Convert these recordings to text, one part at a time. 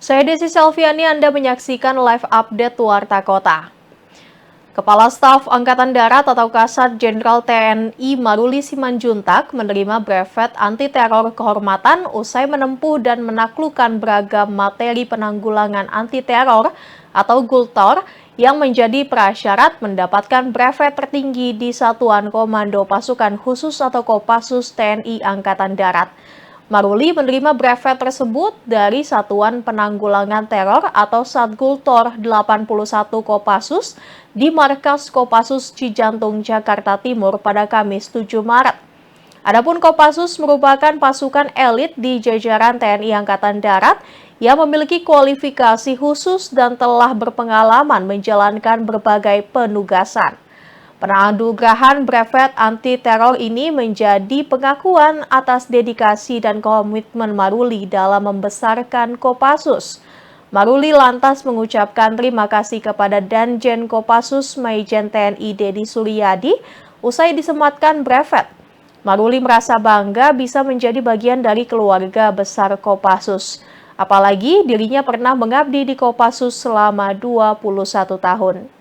Saya Desi Selviani, Anda menyaksikan live update Warta Kota. Kepala Staf Angkatan Darat atau Kasat Jenderal TNI Maruli Simanjuntak menerima brevet anti-teror kehormatan usai menempuh dan menaklukkan beragam materi penanggulangan anti-teror atau GULTOR yang menjadi prasyarat mendapatkan brevet tertinggi di Satuan Komando Pasukan Khusus atau Kopassus TNI Angkatan Darat. Maruli menerima brevet tersebut dari Satuan Penanggulangan Teror atau Satgultor 81 Kopassus di Markas Kopassus Cijantung, Jakarta Timur pada Kamis 7 Maret. Adapun Kopassus merupakan pasukan elit di jajaran TNI Angkatan Darat yang memiliki kualifikasi khusus dan telah berpengalaman menjalankan berbagai penugasan. Penanugerahan brevet anti-teror ini menjadi pengakuan atas dedikasi dan komitmen Maruli dalam membesarkan Kopassus. Maruli lantas mengucapkan terima kasih kepada Danjen Kopassus Maijen TNI Dedi Suryadi usai disematkan brevet. Maruli merasa bangga bisa menjadi bagian dari keluarga besar Kopassus. Apalagi dirinya pernah mengabdi di Kopassus selama 21 tahun.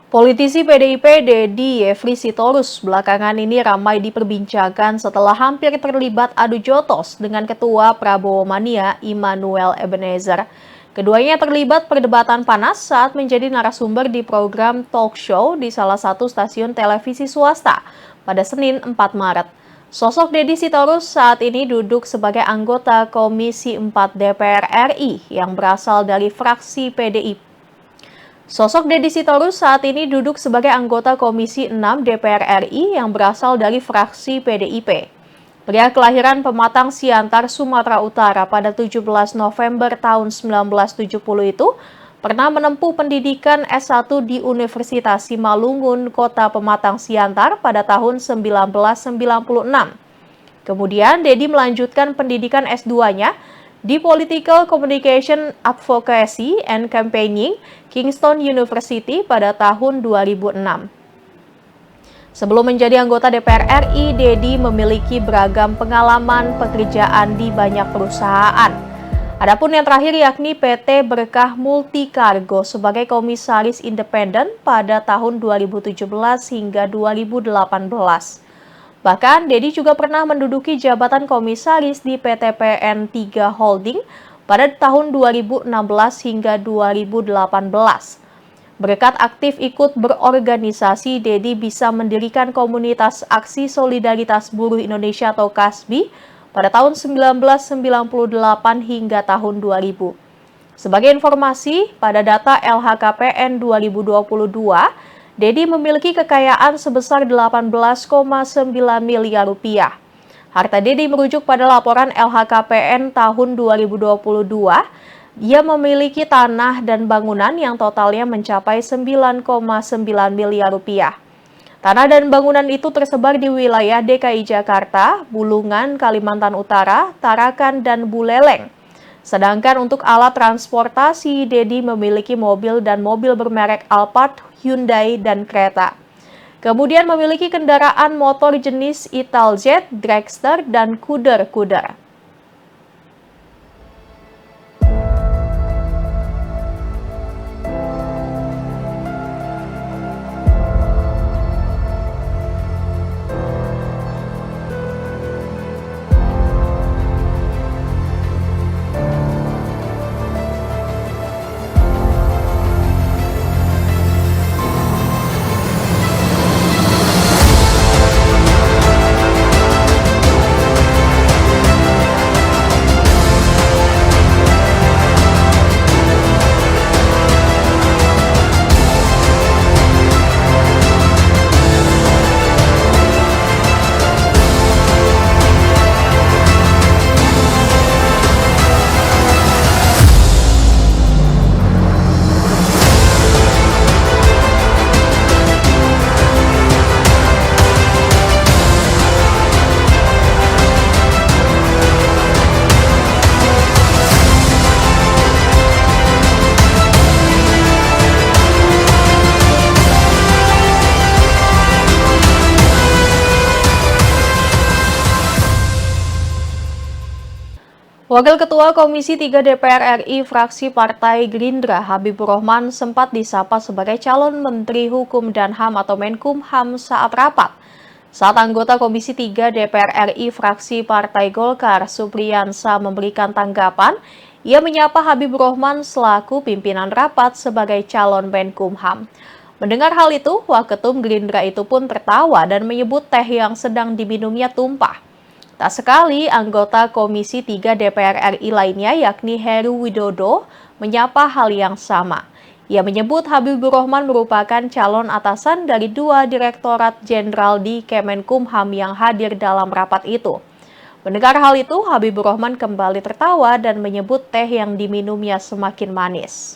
Politisi PDIP Deddy Yefri Sitorus belakangan ini ramai diperbincangkan setelah hampir terlibat adu jotos dengan Ketua Prabowo Mania Immanuel Ebenezer. Keduanya terlibat perdebatan panas saat menjadi narasumber di program talk show di salah satu stasiun televisi swasta pada Senin 4 Maret. Sosok Deddy Sitorus saat ini duduk sebagai anggota Komisi 4 DPR RI yang berasal dari fraksi PDIP. Sosok Deddy Sitorus saat ini duduk sebagai anggota Komisi 6 DPR RI yang berasal dari fraksi PDIP. Pria kelahiran Pematang Siantar, Sumatera Utara pada 17 November tahun 1970 itu pernah menempuh pendidikan S1 di Universitas Simalungun, Kota Pematang Siantar pada tahun 1996. Kemudian Deddy melanjutkan pendidikan S2-nya di Political Communication Advocacy and Campaigning, Kingston University pada tahun 2006. Sebelum menjadi anggota DPR RI, Deddy memiliki beragam pengalaman pekerjaan di banyak perusahaan. Adapun yang terakhir yakni PT Berkah Multicargo sebagai komisaris independen pada tahun 2017 hingga 2018. Bahkan, Deddy juga pernah menduduki jabatan komisaris di PT PN3 Holding pada tahun 2016 hingga 2018. Berkat aktif ikut berorganisasi, Deddy bisa mendirikan komunitas Aksi Solidaritas Buruh Indonesia atau KASBI pada tahun 1998 hingga tahun 2000. Sebagai informasi, pada data LHKPN 2022, Deddy memiliki kekayaan sebesar 18,9 miliar rupiah. Harta Deddy merujuk pada laporan LHKPN tahun 2022. Dia memiliki tanah dan bangunan yang totalnya mencapai 9,9 miliar rupiah. Tanah dan bangunan itu tersebar di wilayah DKI Jakarta, Bulungan, Kalimantan Utara, Tarakan, dan Buleleng. Sedangkan untuk alat transportasi, Deddy memiliki mobil dan mobil bermerek Alphard, Hyundai, dan kereta. Kemudian memiliki kendaraan motor jenis Italjet, Dragster, dan kuder-kuder. Wakil Ketua Komisi 3 DPR RI fraksi Partai Gerindra Habibur Rahman sempat disapa sebagai calon Menteri Hukum dan HAM atau Menkumham saat rapat. Saat anggota Komisi 3 DPR RI fraksi Partai Golkar Supriyansa memberikan tanggapan, ia menyapa Habibur Rahman selaku pimpinan rapat sebagai calon Menkumham. Mendengar hal itu, Waketum Gerindra itu pun tertawa dan menyebut teh yang sedang diminumnya tumpah. Tak sekali anggota Komisi 3 DPR RI lainnya yakni Heru Widodo menyapa hal yang sama. Ia menyebut Habibur Rahman merupakan calon atasan dari 2 direktorat jenderal di Kemenkumham yang hadir dalam rapat itu. Mendengar hal itu, Habibur Rahman kembali tertawa dan menyebut teh yang diminumnya semakin manis.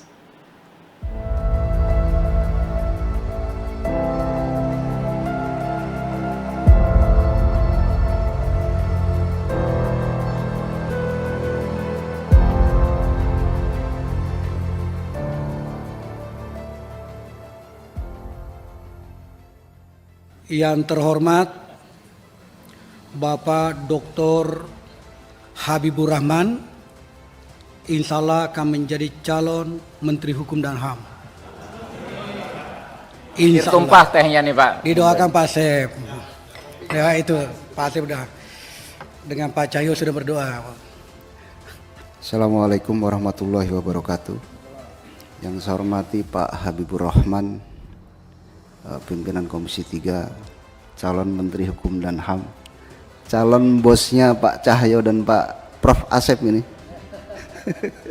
Yang terhormat Bapak Dr. Habibur Rahman, insya Allah akan menjadi calon Menteri Hukum dan HAM. Insya tumpah Allah. Tehnya nih Pak. Didoakan Pak Asep. Ya itu Pak Asep udah dengan Pak Cahyo sudah berdoa. Assalamualaikum warahmatullahi wabarakatuh. Yang saya hormati Pak Habibur Rahman, pimpinan Komisi 3, calon Menteri Hukum dan HAM, calon bosnya Pak Cahyo dan Pak Prof Asep ini.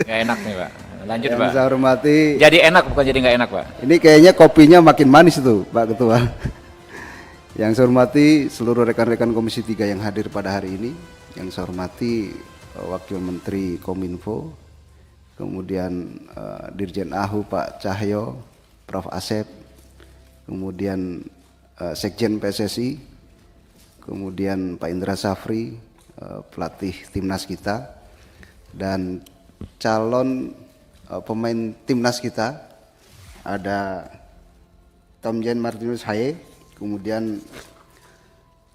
Nggak enak nih Pak. Lanjut yang Pak. Saya hormati. Jadi enak bukan jadi nggak enak Pak. Ini kayaknya kopinya makin manis itu Pak Ketua. Yang saya hormati seluruh rekan-rekan Komisi 3 yang hadir pada hari ini. Yang saya hormati Wakil Menteri Kominfo, kemudian Dirjen AHU Pak Cahyo, Prof Asep, kemudian Sekjen PSSI, kemudian Pak Indra Safri, pelatih timnas kita, dan calon pemain timnas kita ada Tomjen Martinus Haye, kemudian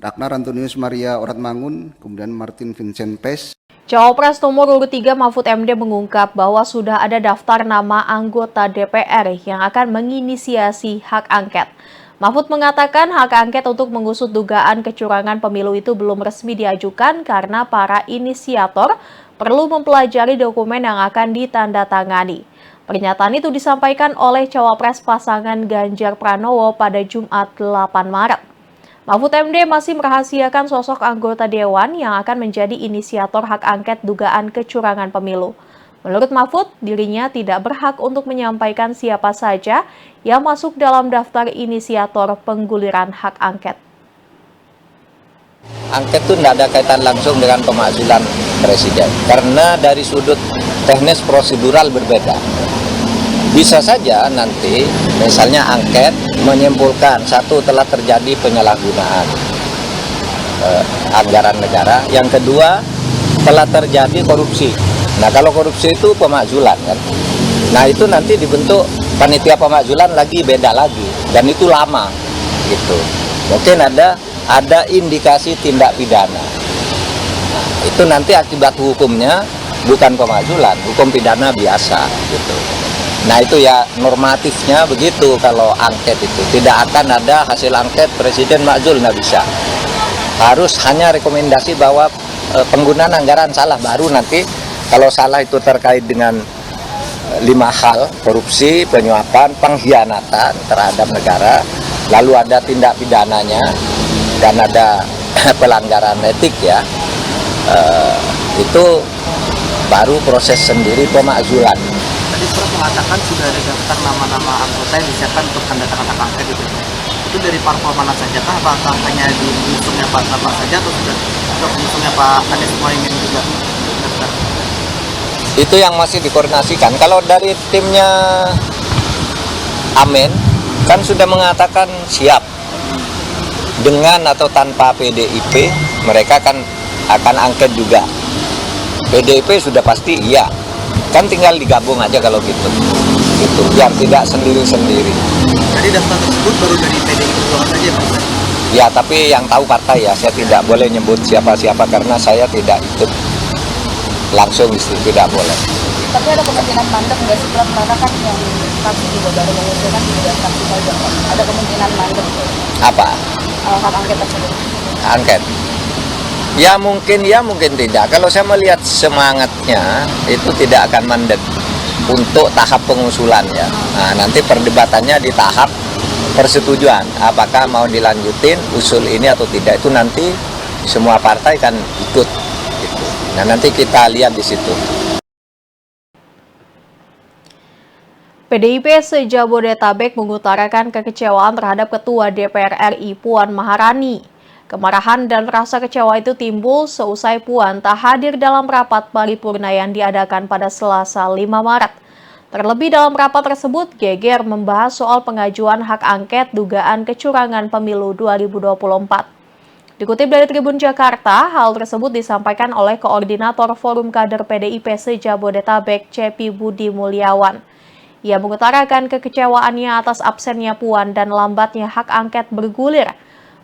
Ragnar Antonius Maria Oratmangun, kemudian Martin Vincent Pes. Cawapres nomor urut 3 Mahfud MD mengungkap bahwa sudah ada daftar nama anggota DPR yang akan menginisiasi hak angket. Mahfud mengatakan hak angket untuk mengusut dugaan kecurangan pemilu itu belum resmi diajukan karena para inisiator perlu mempelajari dokumen yang akan ditandatangani. Pernyataan itu disampaikan oleh Cawapres pasangan Ganjar Pranowo pada Jumat 8 Maret. Mahfud MD masih merahasiakan sosok anggota Dewan yang akan menjadi inisiator hak angket dugaan kecurangan pemilu. Menurut Mahfud, dirinya tidak berhak untuk menyampaikan siapa saja yang masuk dalam daftar inisiator pengguliran hak angket. Angket itu tidak ada kaitan langsung dengan pemakzulan presiden, karena dari sudut teknis prosedural berbeda. Bisa saja nanti misalnya angket menyimpulkan satu telah terjadi penyalahgunaan anggaran negara, yang kedua telah terjadi korupsi. Nah kalau korupsi itu pemakzulan kan, nah itu nanti dibentuk panitia pemakzulan lagi, beda lagi, dan itu lama gitu. Mungkin ada indikasi tindak pidana. Nah, itu nanti akibat hukumnya bukan pemakzulan, hukum pidana biasa gitu. Nah itu ya normatifnya begitu. Kalau angket itu tidak akan ada hasil angket presiden makzul, nggak bisa. Harus hanya rekomendasi bahwa penggunaan anggaran salah, baru nanti kalau salah itu terkait dengan 5 hal: korupsi, penyuapan, pengkhianatan terhadap negara, lalu ada tindak pidananya, dan ada pelanggaran etik ya, itu baru proses sendiri pemakzulan. Tadi Prof mengatakan sudah ada daftar nama-nama anggota yang disiapkan untuk tanda tangan hak angket gitu. Itu dari parpol mana saja kah? Apakah hanya di pengusungnya Pak Tama saja atau sudah pengusungnya Pak Anies Mohaimin juga daftar? Itu yang masih dikoordinasikan. Kalau dari timnya Amin kan sudah mengatakan siap dengan atau tanpa PDIP, mereka kan akan angket juga. PDIP sudah pasti iya, kan tinggal digabung aja kalau gitu, biar tidak sendiri-sendiri. Jadi daftar tersebut baru dari PDI Perjuangan saja Pak? Ya, tapi yang tahu partai ya, saya tidak boleh nyebut siapa-siapa karena saya tidak ikut langsung tidak boleh. Tapi ada kemungkinan mandek nggak sih, Prof? Karena kan yang fraksi juga baru mengusulkan 3 fraksi saja, Prof. Ada kemungkinan mandek Apa? hak angket tersebut. Angket. Ya mungkin tidak. Kalau saya melihat semangatnya itu tidak akan mandek untuk tahap pengusulan ya. Nah, nanti perdebatannya di tahap persetujuan. Apakah mau dilanjutin usul ini atau tidak, itu nanti semua partai kan ikut. Gitu. Nah nanti kita lihat di situ. PDIP se-Jabodetabek mengutarakan kekecewaan terhadap Ketua DPR RI Puan Maharani. Kemarahan dan rasa kecewa itu timbul seusai Puan tak hadir dalam rapat paripurna yang diadakan pada Selasa 5 Maret. Terlebih dalam rapat tersebut, geger membahas soal pengajuan hak angket dugaan kecurangan pemilu 2024. Dikutip dari Tribun Jakarta, hal tersebut disampaikan oleh Koordinator Forum Kader PDIP se-Jabodetabek, Cepi Budi Mulyawan. Ia mengutarakan kekecewaannya atas absennya Puan dan lambatnya hak angket bergulir.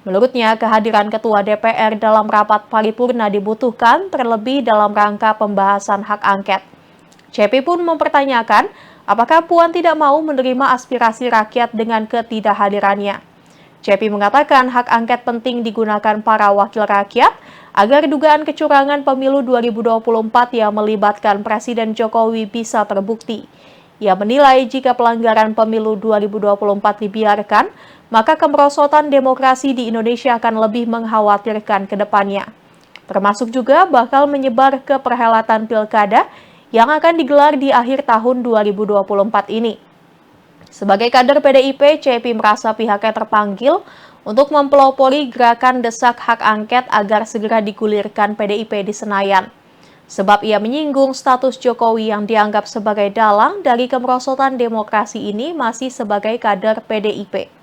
Menurutnya, kehadiran Ketua DPR dalam rapat paripurna dibutuhkan terlebih dalam rangka pembahasan hak angket. Cepi pun mempertanyakan apakah Puan tidak mau menerima aspirasi rakyat dengan ketidakhadirannya. Cepi mengatakan hak angket penting digunakan para wakil rakyat agar dugaan kecurangan pemilu 2024 yang melibatkan Presiden Jokowi bisa terbukti. Ia menilai jika pelanggaran pemilu 2024 dibiarkan, maka kemerosotan demokrasi di Indonesia akan lebih mengkhawatirkan ke depannya. Termasuk juga bakal menyebar ke perhelatan pilkada yang akan digelar di akhir tahun 2024 ini. Sebagai kader PDIP, Cepi merasa pihaknya terpanggil untuk mempelopori gerakan desak hak angket agar segera digulirkan PDIP di Senayan. Sebab ia menyinggung status Jokowi yang dianggap sebagai dalang dari kemerosotan demokrasi ini masih sebagai kader PDIP.